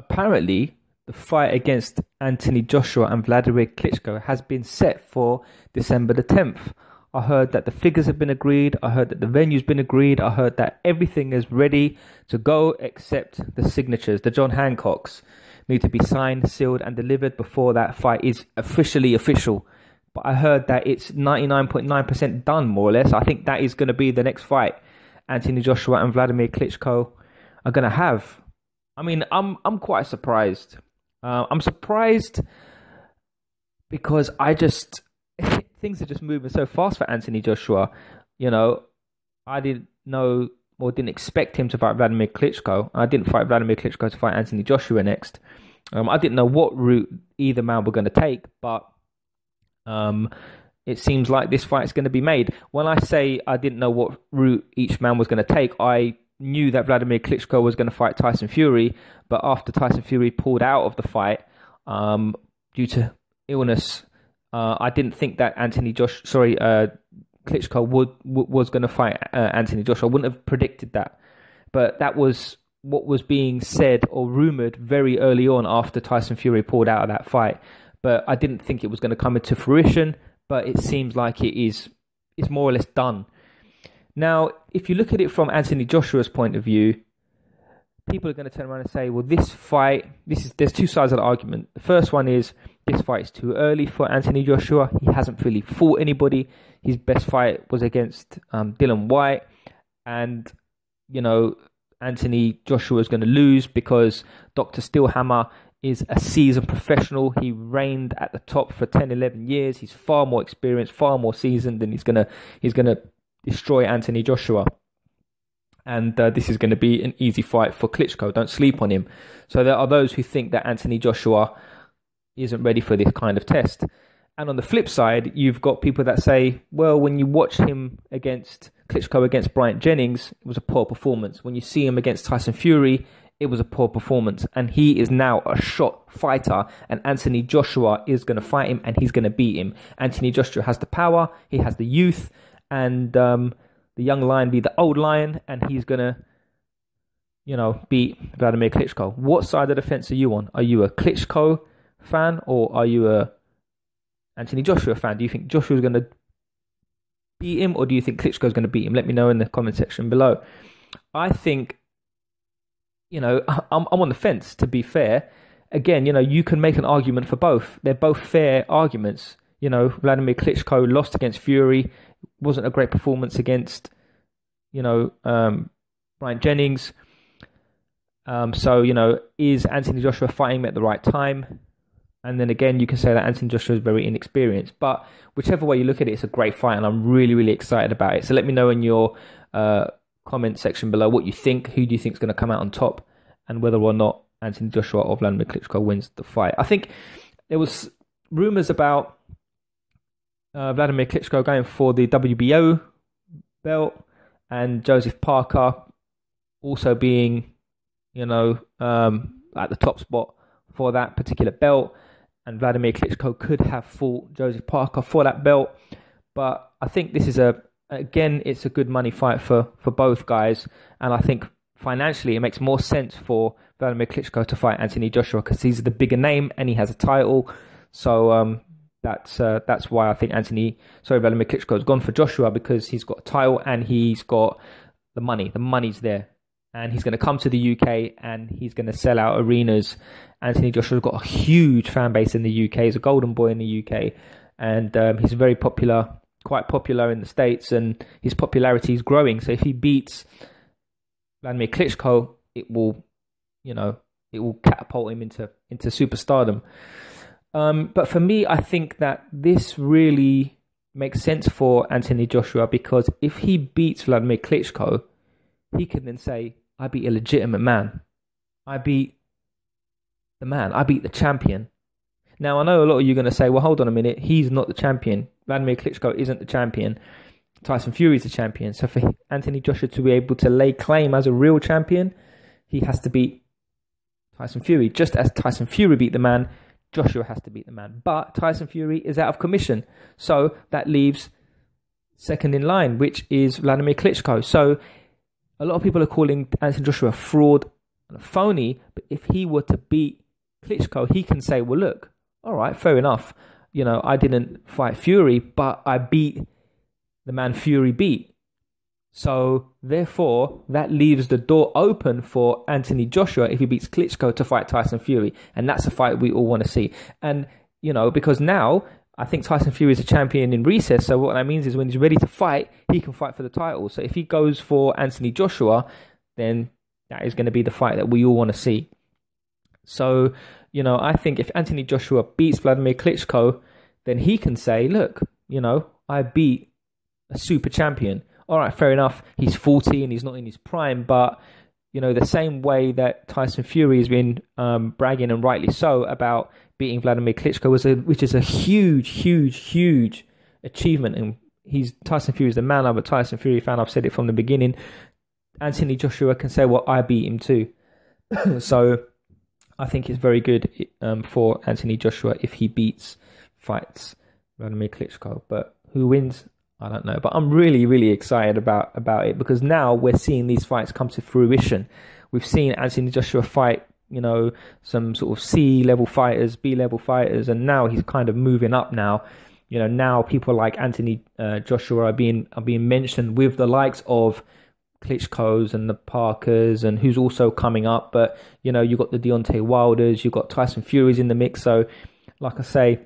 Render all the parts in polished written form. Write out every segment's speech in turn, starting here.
apparently the fight against Anthony Joshua and Vladimir Klitschko has been set for December the 10th. I heard that the figures have been agreed. I heard that the venue's been agreed. I heard that everything is ready to go except the signatures. The John Hancocks need to be signed, sealed and delivered before that fight is officially official. But I heard that it's 99.9% done, more or less. I think that is going to be the next fight Anthony Joshua and Vladimir Klitschko are going to have. I mean, I'm quite surprised. I'm surprised because things are just moving so fast for Anthony Joshua. You know, I didn't know or didn't expect him to fight Vladimir Klitschko. I didn't fight Vladimir Klitschko to fight Anthony Joshua next. I didn't know what route either man were going to take, but it seems like this fight is going to be made. When I say I didn't know what route each man was going to take, I knew that Vladimir Klitschko was going to fight Tyson Fury, but after Tyson Fury pulled out of the fight due to illness, I didn't think that Klitschko was going to fight Anthony Joshua. I wouldn't have predicted that, but that was what was being said or rumored very early on after Tyson Fury pulled out of that fight. But I didn't think it was going to come into fruition. But it seems like it's more or less done. Now, if you look at it from Anthony Joshua's point of view, people are going to turn around and say, well, this fight, there's two sides of the argument. The first one is this fight is too early for Anthony Joshua. He hasn't really fought anybody. His best fight was against Dillian Whyte. And, you know, Anthony Joshua is going to lose because Dr. Steelhammer is a seasoned professional. He reigned at the top for 10, 11 years. He's far more experienced, far more seasoned, and he's gonna destroy Anthony Joshua. And this is going to be an easy fight for Klitschko. Don't sleep on him. So there are those who think that Anthony Joshua isn't ready for this kind of test. And on the flip side, you've got people that say, well, when you watch him against Klitschko against Bryant Jennings, it was a poor performance. When you see him against Tyson Fury, it was a poor performance, and he is now a shot fighter, and Anthony Joshua is going to fight him, and he's going to beat him. Anthony Joshua has the power, he has the youth, and the young lion be the old lion, and he's going to, you know, beat Vladimir Klitschko. What side of the fence are you on? Are you a Klitschko fan, or are you a Anthony Joshua fan? Do you think Joshua's going to beat him, or do you think Klitschko's going to beat him? Let me know in the comment section below. I think, you know, I'm on the fence, to be fair. Again, you know, you can make an argument for both. They're both fair arguments. You know, Vladimir Klitschko lost against Fury. Wasn't a great performance against, you know, Bryant Jennings. So, you know, is Anthony Joshua fighting him at the right time? And then again, you can say that Anthony Joshua is very inexperienced. But whichever way you look at it, it's a great fight, and I'm really, really excited about it. So let me know in your comment section below what you think. Who do you think is going to come out on top, and whether or not Anthony Joshua or Vladimir Klitschko wins the fight. I think there was rumors about Vladimir Klitschko going for the WBO belt, and Joseph Parker also being, you know, at the top spot for that particular belt, and Vladimir Klitschko could have fought Joseph Parker for that belt. But I think this is again, it's a good money fight for both guys. And I think financially it makes more sense for Vladimir Klitschko to fight Anthony Joshua because he's the bigger name and he has a title. So that's why I think Vladimir Klitschko has gone for Joshua, because he's got a title and he's got the money. The money's there. And he's going to come to the UK and he's going to sell out arenas. Anthony Joshua's got a huge fan base in the UK. He's a golden boy in the UK. And he's very popular, quite popular in the States. And his popularity is growing. So if he beats Vladimir Klitschko, it will catapult him into superstardom. But for me, I think that this really makes sense for Anthony Joshua, because if he beats Vladimir Klitschko, he can then say, I beat a legitimate man. I beat the man. I beat the champion. Now, I know a lot of you are going to say, well, hold on a minute. He's not the champion. Vladimir Klitschko isn't the champion. Tyson Fury is the champion. So for Anthony Joshua to be able to lay claim as a real champion, he has to beat Tyson Fury. Just as Tyson Fury beat the man, Joshua has to beat the man. But Tyson Fury is out of commission. So that leaves second in line, which is Vladimir Klitschko. So a lot of people are calling Anthony Joshua a fraud. phony. But if he were to beat Klitschko, he can say, well, look, all right, fair enough. I didn't fight Fury, but I beat the man Fury beat. So therefore, that leaves the door open for Anthony Joshua, if he beats Klitschko, to fight Tyson Fury. And that's a fight we all want to see. And, because now I think Tyson Fury is a champion in recess. So what that means is when he's ready to fight, he can fight for the title. So if he goes for Anthony Joshua, then that is going to be the fight that we all want to see. So, I think if Anthony Joshua beats Vladimir Klitschko, then he can say, look, I beat a super champion. All right, fair enough. He's 40 and he's not in his prime, but the same way that Tyson Fury has been bragging, and rightly so, about beating Vladimir Klitschko, which is a huge, huge, huge achievement. And Tyson Fury is the man. I'm a Tyson Fury fan. I've said it from the beginning. Anthony Joshua can say, well, I beat him too. So I think it's very good for Anthony Joshua if he fights Vladimir Klitschko. But who wins? I don't know, but I'm really, really excited about it, because now we're seeing these fights come to fruition. We've seen Anthony Joshua fight, some sort of C-level fighters, B-level fighters, and now he's kind of moving up now. Now people like Anthony Joshua are being mentioned with the likes of Klitschko's and the Parkers, and who's also coming up. But, you've got the Deontay Wilders, you've got Tyson Fury's in the mix. So, like I say,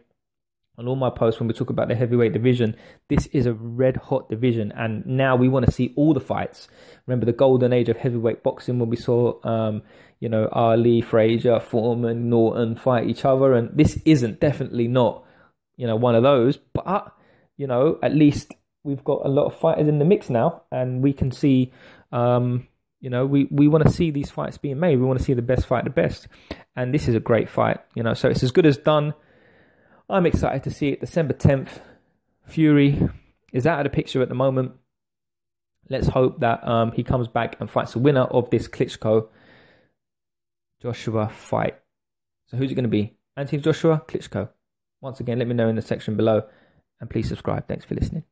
on all my posts when we talk about the heavyweight division, this is a red hot division, and now we want to see all the fights. Remember the golden age of heavyweight boxing when we saw Ali, Frazier, Foreman, Norton fight each other, and this isn't, definitely not one of those, but at least we've got a lot of fighters in the mix now, and we can see we want to see these fights being made. We want to see the best fight the best, and this is a great fight. So it's as good as done. I'm excited to see it. December 10th, Fury is out of the picture at the moment. Let's hope that he comes back and fights the winner of this Klitschko-Joshua fight. So who's it going to be? Anthony Joshua, Klitschko? Once again, let me know in the section below, and please subscribe. Thanks for listening.